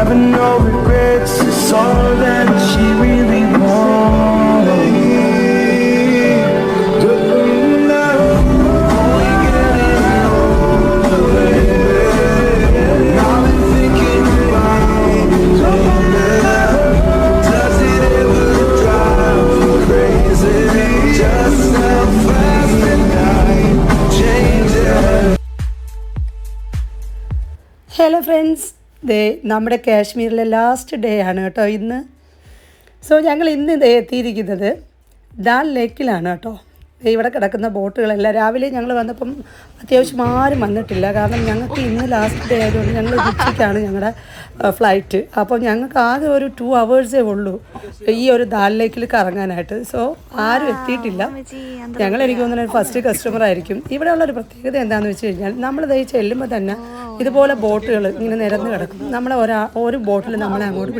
having no regrets is all that she really wants. Hello friends, നമ്മുടെ കാശ്മീരിലെ last day ആണ് കേട്ടോ ഇന്ന്. സോ ഞങ്ങൾ ഇന്ന് എത്തിയിരിക്കുന്നത് ഡാൽ ലേക്കിലാണ് കേട്ടോ. ഇവിടെ കിടക്കുന്ന ബോട്ടുകളെല്ലാം രാവിലെ ഞങ്ങൾ വന്നപ്പം അത്യാവശ്യം ആരും വന്നിട്ടില്ല. കാരണം ഞങ്ങൾക്ക് ഇന്ന് ലാസ്റ്റ് ഡേ ആയതുകൊണ്ട് ഞങ്ങൾ ഉച്ചയ്ക്കാണ് ഞങ്ങളുടെ ഫ്ലൈറ്റ്. അപ്പോൾ ഞങ്ങൾക്ക് ആകെ ഒരു 2 hours ഉള്ളൂ ഈ ഒരു ഡാൽ ലേക്കിൽ കറങ്ങാനായിട്ട്. സോ ആരും എത്തിയിട്ടില്ല. ഞങ്ങൾ എനിക്ക് തോന്നുന്നത് ഫസ്റ്റ് കസ്റ്റമർ ആയിരിക്കും. ഇവിടെയുള്ളൊരു പ്രത്യേകത എന്താണെന്ന് വെച്ച് കഴിഞ്ഞാൽ നമ്മൾ ചെല്ലുമ്പോൾ തന്നെ ഇതുപോലെ ബോട്ടുകൾ ഇങ്ങനെ നിരന്ന് കിടക്കും. നമ്മളെ ഒരു ബോട്ടിൽ നമ്മളെ അങ്ങോട്ട്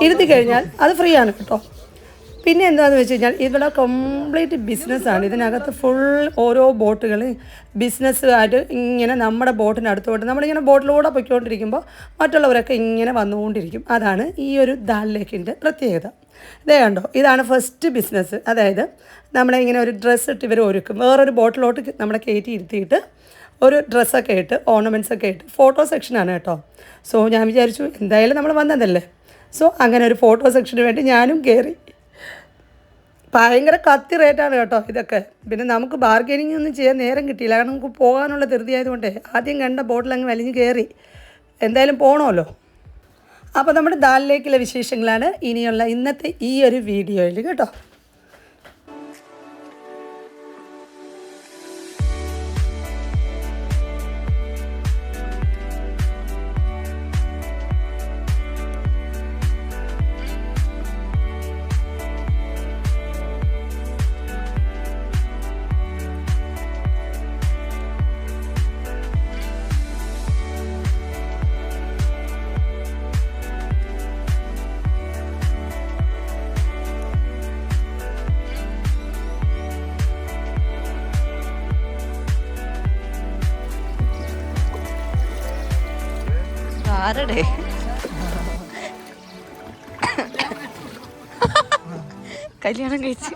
ഇരുത്തി കഴിഞ്ഞാൽ അത് ഫ്രീ ആണ് കേട്ടോ. പിന്നെ എന്താണെന്ന് വെച്ച് കഴിഞ്ഞാൽ ഇവിടെ കംപ്ലീറ്റ് ബിസിനസ്സാണ്. ഇതിനകത്ത് ഫുൾ ഓരോ ബോട്ടുകൾ ബിസിനസ്സുകായിട്ട് ഇങ്ങനെ നമ്മുടെ ബോട്ടിനടുത്തോട്ട് നമ്മളിങ്ങനെ ബോട്ടിലൂടെ പൊയ്ക്കൊണ്ടിരിക്കുമ്പോൾ മറ്റുള്ളവരൊക്കെ ഇങ്ങനെ വന്നുകൊണ്ടിരിക്കും. അതാണ് ഈ ഒരു ദാൽ ലേക്കിൻ്റെ പ്രത്യേകത. ഇതേ കണ്ടോ, ഇതാണ് ഫസ്റ്റ് ബിസിനസ്. അതായത് നമ്മളെ ഇങ്ങനെ ഒരു ഡ്രസ്സ് ഇട്ട് ഇവർ ഒരുക്കും. വേറൊരു ബോട്ടിലോട്ട് നമ്മളെ കയറ്റി ഇരുത്തിയിട്ട് ഒരു ഡ്രസ്സൊക്കെ ഇട്ട് ഓർണമെൻറ്റ്സൊക്കെ ഇട്ട് ഫോട്ടോ സെക്ഷനാണ് കേട്ടോ. സോ ഞാൻ വിചാരിച്ചു എന്തായാലും നമ്മൾ വന്നതല്ലേ, സോ അങ്ങനെ ഒരു ഫോട്ടോ സെക്ഷന് വേണ്ടി ഞാനും കയറി. ഭയങ്കര കത്തി റേറ്റാണ് കേട്ടോ ഇതൊക്കെ. പിന്നെ നമുക്ക് ബാർഗനിങ് ഒന്നും ചെയ്യാൻ നേരം കിട്ടിയില്ല. കാരണം നമുക്ക് പോകാനുള്ള ധൃതി ആയതുകൊണ്ട് ആദ്യം കണ്ട ബോട്ടിൽ അങ്ങ് വലിഞ്ഞ് കയറി. എന്തായാലും പോകണമല്ലോ. അപ്പോൾ നമ്മുടെ ദാൽ ലേക്കിലെ വിശേഷങ്ങളാണ് ഇനിയുള്ള ഇന്നത്തെ ഈ ഒരു വീഡിയോയിൽ കേട്ടോ. ആരടെ കല്യാണം കഴിച്ച്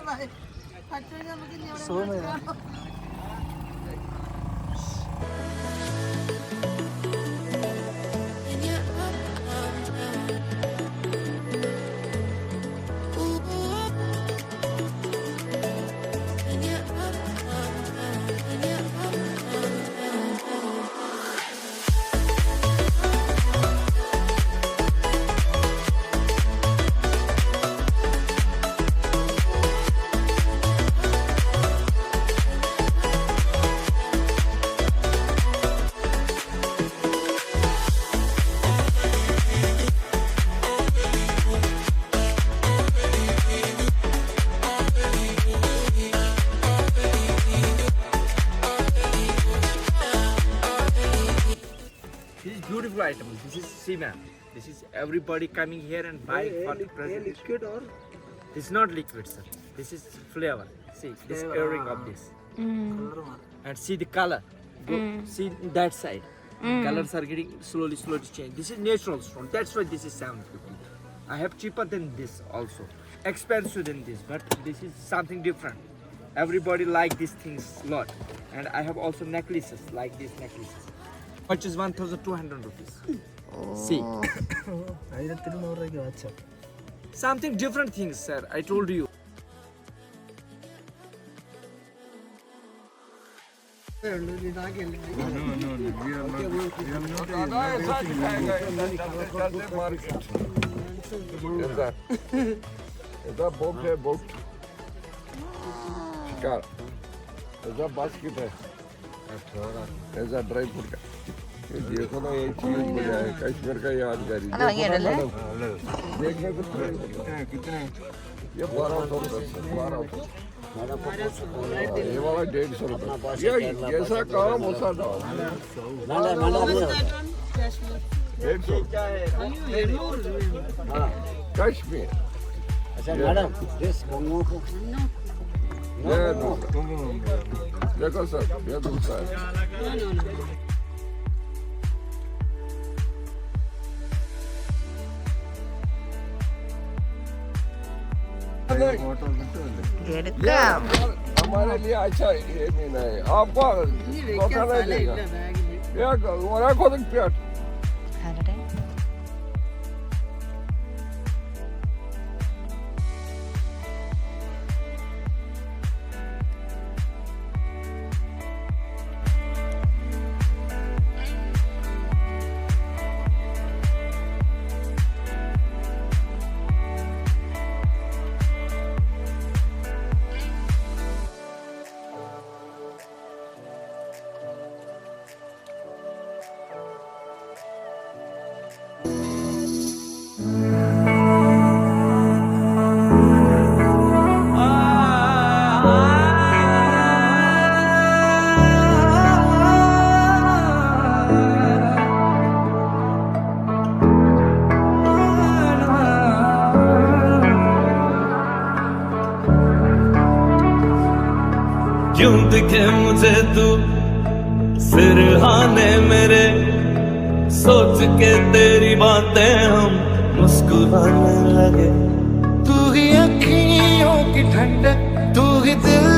beautiful item. This is cement. This is everybody coming here and buying for the present. Liquid or? This is not liquid, sir. This is flavor. See this earring of this. And see the color. Go, see that side. Colors are getting slowly change. This is natural stone. That's why this is 750. I have cheaper than this also. Expensive than this, but this is something different. Everybody like these things a lot. And I have also necklaces like these necklaces. Which is 1,200 rupees. See. Something different things, sir. I told you. ऐसा dry fruit का ये देखो ना, ये चीज बढ़िया है, कश्मीर का यादगारी। देखने को कितने ये 1200 ये वाला 150 रुपये। ये जैसा काम वैसा दाम। 150 कश्मीर। अच्छा मैडम, देखो सर, ये दूसरा है। എടുക്കാം. हमारे लिए अच्छा ये महीना है आपको धोखा नहीं देगा क्या और आंखों तक प्यार ആരുടെ? क्यों दिखे मुझे तू सिरहाने मेरे सोच के तेरी बातें हम मुस्कुराने लगे तू ही अखियों की ठंडक तू ही दिल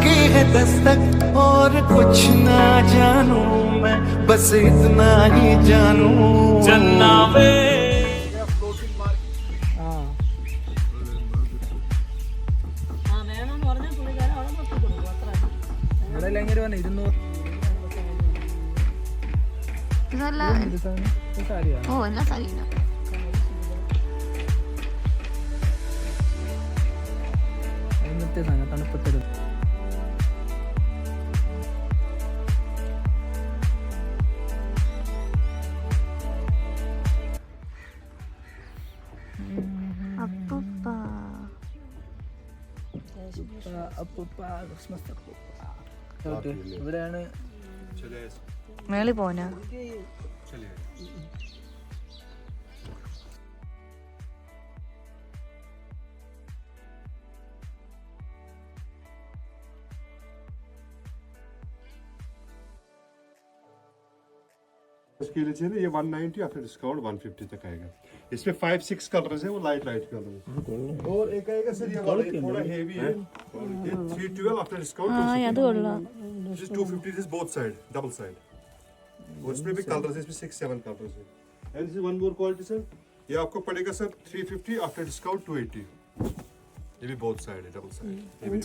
की है दस्तक और कुछ ना जानू मैं बस इतना ही जानू चन्ना वे ഇതല്ല. ഓ എന്നാ സാരിയില്ല. ഇവിടെയാണ് മേളി പോനാ. इसके लिए चाहिए ये 190 आफ्टर डिस्काउंट 150 तक आएगा। इसमें 5-6 कलर्स है वो लाइट कलर है और एक आएगा सर ये वाला ये थोड़ा हेवी है ये 312 after discount this is 250 this both side double side और इसमें भी कलर्स है इसमें 6-7 कलर्स है and this one more quality sir ये आपको पड़ेगा सर 350 आफ्टर डिस्काउंट 280 ये भी बोथ साइड है डबल साइड ये भी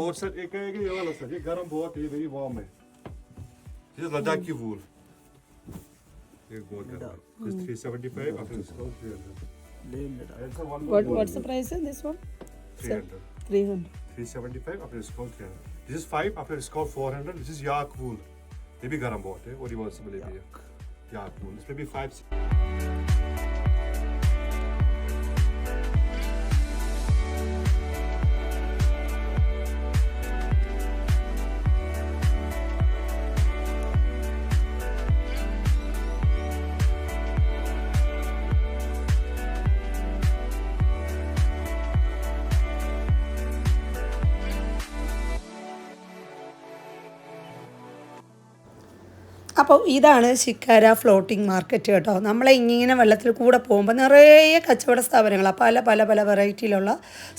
और सर एक आएगा ये वाला सर ये गर्म बहुत है ये वेरी वार्म है This is Ladakhi wool. This 375 after discount 300. What's the price of this one? 300. 300. 375 after discount 300. This is 5 after discount 400. This is yak wool. ये भी गर्म बहुत है और रिवर्सिबल है yak wool. इसमें भी 5. അപ്പോൾ ഇതാണ് ശിക്കാര ഫ്ലോട്ടിംഗ് മാർക്കറ്റ് കേട്ടോ. നമ്മളെ ഇങ്ങനെ വെള്ളത്തിൽ കൂടെ പോകുമ്പോൾ നിറയെ കച്ചവട സ്ഥാപനങ്ങളാണ്, പല പല പല വെറൈറ്റിയിലുള്ള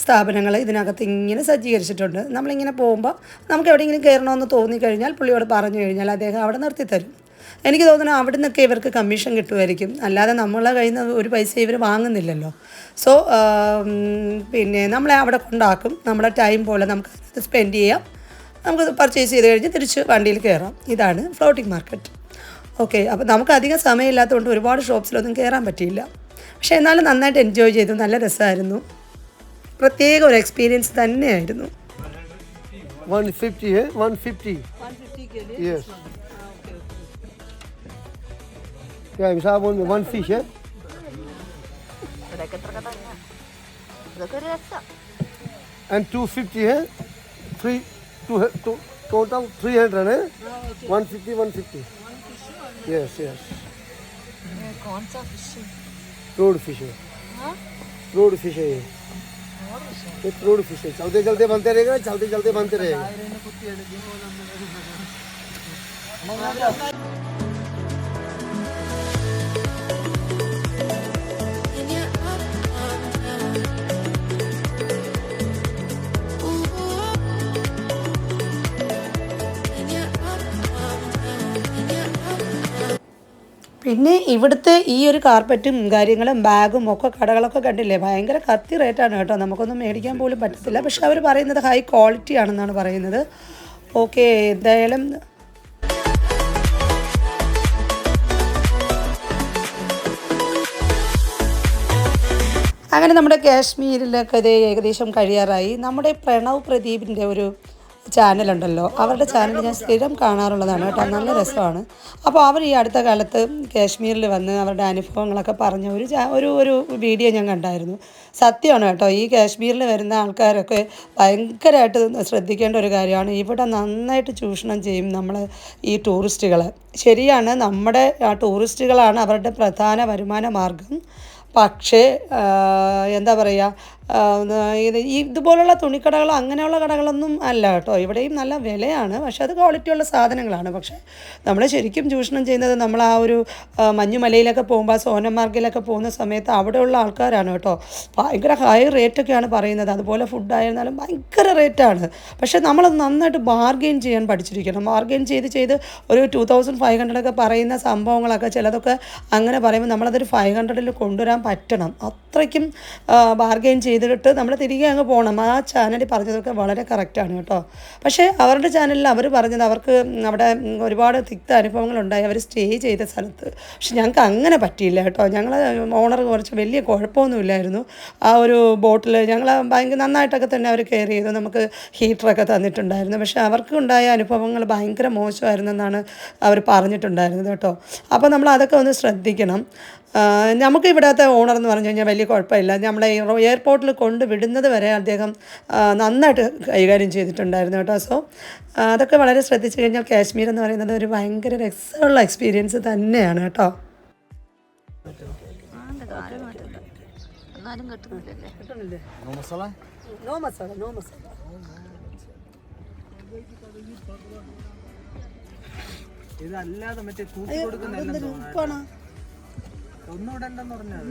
സ്ഥാപനങ്ങൾ ഇതിനകത്ത് ഇങ്ങനെ സജ്ജീകരിച്ചിട്ടുണ്ട്. നമ്മളിങ്ങനെ പോകുമ്പോൾ നമുക്ക് എവിടെയെങ്കിലും കയറണമെന്ന് തോന്നിക്കഴിഞ്ഞാൽ പുള്ളിയോട് പറഞ്ഞു കഴിഞ്ഞാൽ അദ്ദേഹം അവിടെ നിർത്തിത്തരും. എനിക്ക് തോന്നുന്നു അവിടെ നിന്നൊക്കെ ഇവർക്ക് കമ്മീഷൻ കിട്ടുമായിരിക്കും, അല്ലാതെ നമ്മളെ കയ്യിൽ നിന്ന് ഒരു പൈസ ഇവർ വാങ്ങുന്നില്ലല്ലോ. സോ പിന്നെ നമ്മളെ അവിടെ കൊണ്ടാക്കും, നമ്മുടെ ടൈം പോലെ നമുക്ക് സ്പെൻഡ് ചെയ്യാം, നമുക്ക് പർച്ചേസ് ചെയ്ത് കഴിഞ്ഞ് തിരിച്ച് വണ്ടിയിൽ കയറാം. ഇതാണ് ഫ്ലോട്ടിംഗ് മാർക്കറ്റ്. ഓക്കെ, അപ്പോൾ നമുക്ക് അധികം സമയമില്ലാത്തതുകൊണ്ട് ഒരുപാട് ഷോപ്സിലൊന്നും കയറാൻ പറ്റിയില്ല. പക്ഷേ എന്നാലും നന്നായിട്ട് എൻജോയ് ചെയ്തു, നല്ല രസമായിരുന്നു, പ്രത്യേക ഒരു എക്സ്പീരിയൻസ് തന്നെയായിരുന്നു. 150 है 150 यस क्या हिसाब में 1 फिश है एंड 250 है 3 टोटल 300 है 150 यस यस कौन सा फिश? रोड फिश है रोड फिश है ये रोड फिश है, चलते चलते बनते रहेगा, चलते चलते बनते रहेगा. പിന്നെ ഇവിടുത്തെ ഈ ഒരു കാർപ്പറ്റും കാര്യങ്ങളും ബാഗും ഒക്കെ കടകളൊക്കെ കണ്ടില്ലേ, ഭയങ്കര കത്തി റേറ്റാണ് കേട്ടോ. നമുക്കൊന്നും മേടിക്കാൻ പോലും പറ്റത്തില്ല. പക്ഷെ അവർ പറയുന്നത് ഹൈ ക്വാളിറ്റി ആണെന്നാണ് പറയുന്നത്. ഓക്കെ, എന്തായാലും അങ്ങനെ നമ്മുടെ കാശ്മീരിലൊക്കെ ഇത് ഏകദേശം കഴിയാറായി. നമ്മുടെ പ്രണവ് പ്രദീപിൻ്റെ ഒരു ചാനലുണ്ടല്ലോ, അവരുടെ ചാനൽ ഞാൻ സ്ഥിരം കാണാറുള്ളതാണ് കേട്ടോ, നല്ല രസമാണ്. അപ്പോൾ അവർ ഈ അടുത്ത കാലത്ത് കാശ്മീരിൽ വന്ന് അവരുടെ അനുഭവങ്ങളൊക്കെ പറഞ്ഞ ഒരു വീഡിയോ ഞാൻ കണ്ടായിരുന്നു. സത്യമാണ് കേട്ടോ, ഈ കാശ്മീരിൽ വരുന്ന ആൾക്കാരൊക്കെ ഭയങ്കരമായിട്ട് ശ്രദ്ധിക്കേണ്ട ഒരു കാര്യമാണ്. ഇവിടെ നന്നായിട്ട് ചൂഷണം ചെയ്യും നമ്മൾ ഈ ടൂറിസ്റ്റുകൾ. ശരിയാണ്, നമ്മുടെ ടൂറിസ്റ്റുകളാണ് അവരുടെ പ്രധാന വരുമാന മാർഗം. പക്ഷേ എന്താ പറയുക, ഇതുപോലുള്ള തുണിക്കടകൾ അങ്ങനെയുള്ള കടകളൊന്നും അല്ല കേട്ടോ. ഇവിടെയും നല്ല വിലയാണ്, പക്ഷേ അത് ക്വാളിറ്റിയുള്ള സാധനങ്ങളാണ്. പക്ഷേ നമ്മൾ ശരിക്കും ചൂഷണം ചെയ്യുന്നത് നമ്മൾ ആ ഒരു മഞ്ഞുമലയിലൊക്കെ പോകുമ്പോൾ, സോനമാർഗിലൊക്കെ പോകുന്ന സമയത്ത് അവിടെയുള്ള ആൾക്കാരാണ് കേട്ടോ. ഭയങ്കര ഹൈ റേറ്റൊക്കെയാണ് പറയുന്നത്. അതുപോലെ ഫുഡായിരുന്നാലും ഭയങ്കര റേറ്റാണ്. പക്ഷേ നമ്മൾ നന്നായിട്ട് ബാർഗെയിൻ ചെയ്യാൻ പഠിച്ചിരിക്കണം. ബാർഗെയിൻ ചെയ്ത് ഒരു 2500 പറയുന്ന സംഭവങ്ങളൊക്കെ ചിലതൊക്കെ അങ്ങനെ പറയുമ്പോൾ നമ്മളതൊരു 500 കൊണ്ടുവരാൻ പറ്റണം. അത്രയ്ക്കും ബാർഗെയിൻ ചെയ്തിട്ട് നമ്മൾ തിരികെ അങ്ങ് പോകണം. ആ ചാനലിൽ പറഞ്ഞതൊക്കെ വളരെ കറക്റ്റാണ് കേട്ടോ. പക്ഷേ അവരുടെ ചാനലിൽ അവർ പറഞ്ഞത് അവർക്ക് അവിടെ ഒരുപാട് തിക്ത അനുഭവങ്ങളുണ്ടായി അവർ സ്റ്റേ ചെയ്ത സ്ഥലത്ത്. പക്ഷെ ഞങ്ങൾക്ക് അങ്ങനെ പറ്റിയില്ല കേട്ടോ. ഞങ്ങൾ ഓണർ കുറച്ച് വലിയ കുഴപ്പമൊന്നുമില്ലായിരുന്നു. ആ ഒരു ബോട്ടിൽ ഞങ്ങൾ ഭയങ്കര നന്നായിട്ടൊക്കെ തന്നെ അവർ കെയർ ചെയ്തു. നമുക്ക് ഹീറ്ററൊക്കെ തന്നിട്ടുണ്ടായിരുന്നു. പക്ഷേ അവർക്കുണ്ടായ അനുഭവങ്ങൾ ഭയങ്കര മോശമായിരുന്നെന്നാണ് അവർ പറഞ്ഞിട്ടുണ്ടായിരുന്നത് കേട്ടോ. അപ്പോൾ നമ്മൾ അതൊക്കെ ഒന്ന് ശ്രദ്ധിക്കണം. നമുക്ക് ഇവിടുത്തെ ഓണർ എന്ന് പറഞ്ഞു കഴിഞ്ഞാൽ വലിയ കുഴപ്പമില്ല. നമ്മളെ എയർപോർട്ടിൽ കൊണ്ട് വിടുന്നത് വരെ അദ്ദേഹം നന്നായിട്ട് കൈകാര്യം ചെയ്തിട്ടുണ്ടായിരുന്നു കേട്ടോ. സോ അതൊക്കെ വളരെ ശ്രദ്ധിച്ചു കഴിഞ്ഞാൽ കാശ്മീർ എന്ന് പറയുന്നത് ഒരു ഭയങ്കര രസമുള്ള എക്സ്പീരിയൻസ് തന്നെയാണ് കേട്ടോ. ഇതല്ലാതെ മറ്റേ കൂട്ടി കൊടുക്കുന്ന ഒന്നും ഇടണ്ടെന്ന് പറഞ്ഞാൽ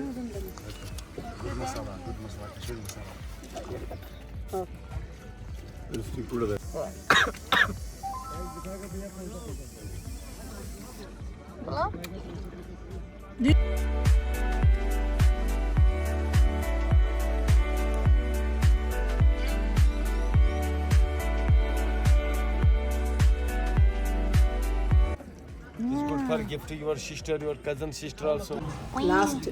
For gift to your sister, your cousin sister also. Last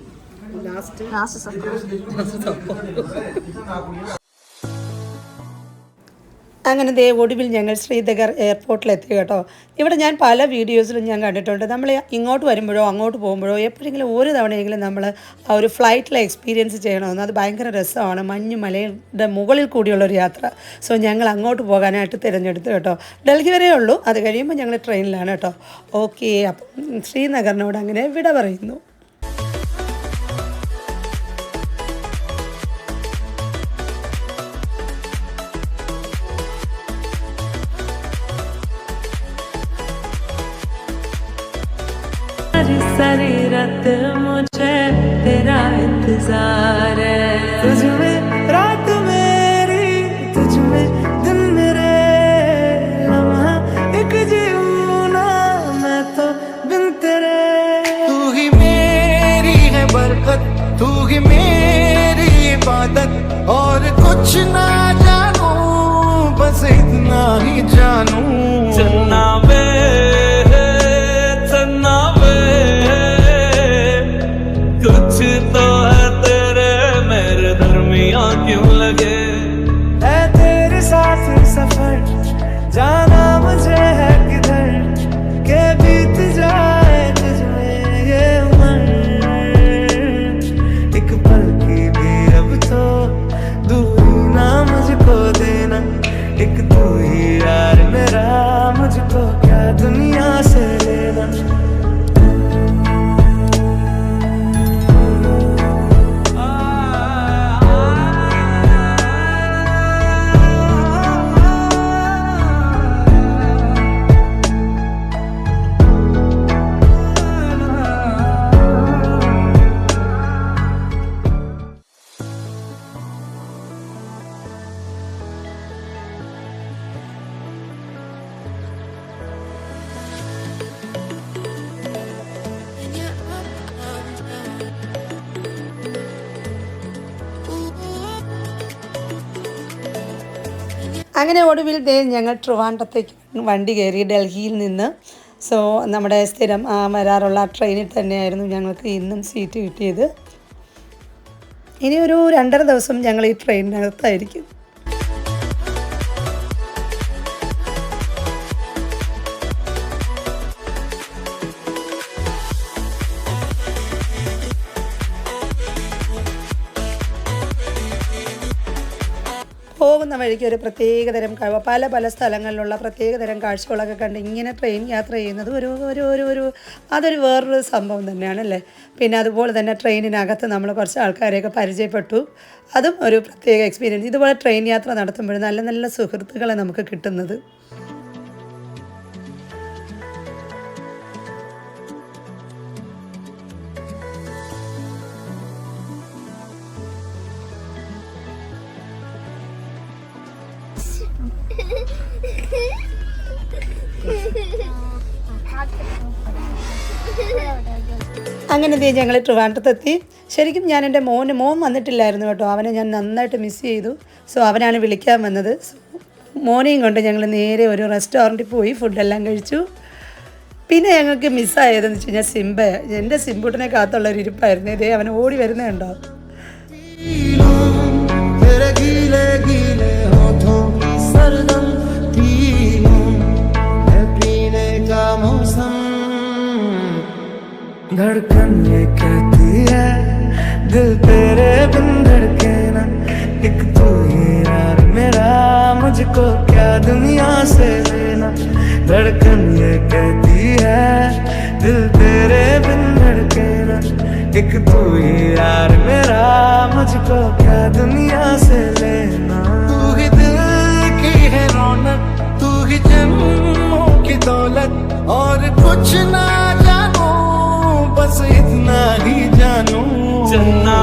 അങ്ങനെ ദേ ഒടുവിൽ ഞങ്ങൾ ശ്രീനഗർ എയർപോർട്ടിലെത്തി കേട്ടോ. ഇവിടെ ഞാൻ പല വീഡിയോസിലും ഞാൻ കണ്ടിട്ടുണ്ട്. നമ്മൾ ഇങ്ങോട്ട് വരുമ്പോഴോ അങ്ങോട്ട് പോകുമ്പോഴോ എപ്പോഴെങ്കിലും ഒരു തവണയെങ്കിലും നമ്മൾ ആ ഒരു ഫ്ലൈറ്റിലെ എക്സ്പീരിയൻസ് ചെയ്യണമെന്ന്. അത് ഭയങ്കര രസമാണ്, മഞ്ഞുമലയുടെ മുകളിൽ കൂടിയുള്ളൊരു യാത്ര. സോ ഞങ്ങൾ അങ്ങോട്ട് പോകാനായിട്ട് തിരഞ്ഞെടുത്തു കേട്ടോ. ഡൽഹി വരെ ഉള്ളൂ, അത് കഴിയുമ്പോൾ ഞങ്ങൾ ട്രെയിനിലാണ് കേട്ടോ. ഓക്കെ, അപ്പം ശ്രീനഗറിനോട് അങ്ങനെ വിട പറയുന്നു. सारी रात मुझे तेरा इंतजार है, तुझ में रात मेरी, तुझ में दिन मेरे, लम्हा एक जीऊं ना मैं तो बिन तेरे। तू ही मेरी है बरकत, तू ही मेरी इबादत, और कुछ ना जानू बस इतना ही जानू। चन्ना वे कुछ तो है तेरे मेरे दरमियां क्यों लगे। है तेरे साथ सफर जाना मुझे है किधर के बीत जाए तुझमें ये उम्र, एक पल की भी अब तो दूरी ना मुझको देना, एक तू ही यार मेरा। അങ്ങനെ ഒടുവിൽ ഞങ്ങൾ ട്രിവാൻഡ്രത്തേക്ക് വണ്ടി കയറി ഡൽഹിയിൽ നിന്ന്. സോ നമ്മുടെ സ്ഥിരം വരാറുള്ള ട്രെയിനിൽ തന്നെയായിരുന്നു ഞങ്ങൾക്ക് ഇന്നും സീറ്റ് കിട്ടിയത്. ഇനി ഒരു 2.5 ദിവസം ഞങ്ങൾ ഈ ട്രെയിനിനകത്തായിരിക്കും. പോകുന്ന വഴിക്ക് ഒരു പ്രത്യേകതരം പല സ്ഥലങ്ങളിലുള്ള പ്രത്യേകതരം കാഴ്ചകളൊക്കെ കണ്ട് ഇങ്ങനെ ട്രെയിൻ യാത്ര ചെയ്യുന്നത് അതൊരു വേറൊരു സംഭവം തന്നെയാണല്ലേ. പിന്നെ അതുപോലെ തന്നെ ട്രെയിനിനകത്ത് നമ്മൾ കുറച്ച് ആൾക്കാരെയൊക്കെ പരിചയപ്പെട്ടു. അതും ഒരു പ്രത്യേക എക്സ്പീരിയൻസ്. ഇതുപോലെ ട്രെയിൻ യാത്ര നടത്തുമ്പോൾ നല്ല നല്ല സുഹൃത്തുക്കളെ നമുക്ക് കിട്ടുന്നത്. അങ്ങനെ ഞങ്ങൾ ട്രിവാൻഡ്രത്തെത്തി. ശരിക്കും ഞാൻ എൻ്റെ മോൻ വന്നിട്ടില്ലായിരുന്നു കേട്ടോ. അവനെ ഞാൻ നന്നായിട്ട് മിസ് ചെയ്തു. സോ അവനാണ് വിളിക്കാൻ വന്നത്. മോനെയും കൊണ്ട് ഞങ്ങൾ നേരെ ഒരു റെസ്റ്റോറൻറ്റിൽ പോയി ഫുഡെല്ലാം കഴിച്ചു. പിന്നെ ഞങ്ങൾക്ക് മിസ്സായതെന്ന് വെച്ച് കഴിഞ്ഞാൽ സിംബ. എൻ്റെ സിംബൂട്ടിനെ കാത്തുള്ളൊരു ഇരിപ്പായിരുന്നു. ഇതേ അവൻ ഓടി വരുന്നുണ്ടോ. धड़कन ये कहती है दिल तेरे बिन धड़के ना, एक तू ही यार मेरा, मुझको क्या दुनिया से लेना. धड़कन ये कहती है दिल तेरे बिन धड़के ना, एक तू ही यार मेरा, मुझको क्या दुनिया से लेना. तू ही दिल की है रौनक, तू ही जन्मों की दौलत, और कुछ ना जानू बस इतना ही जानू. चन्ना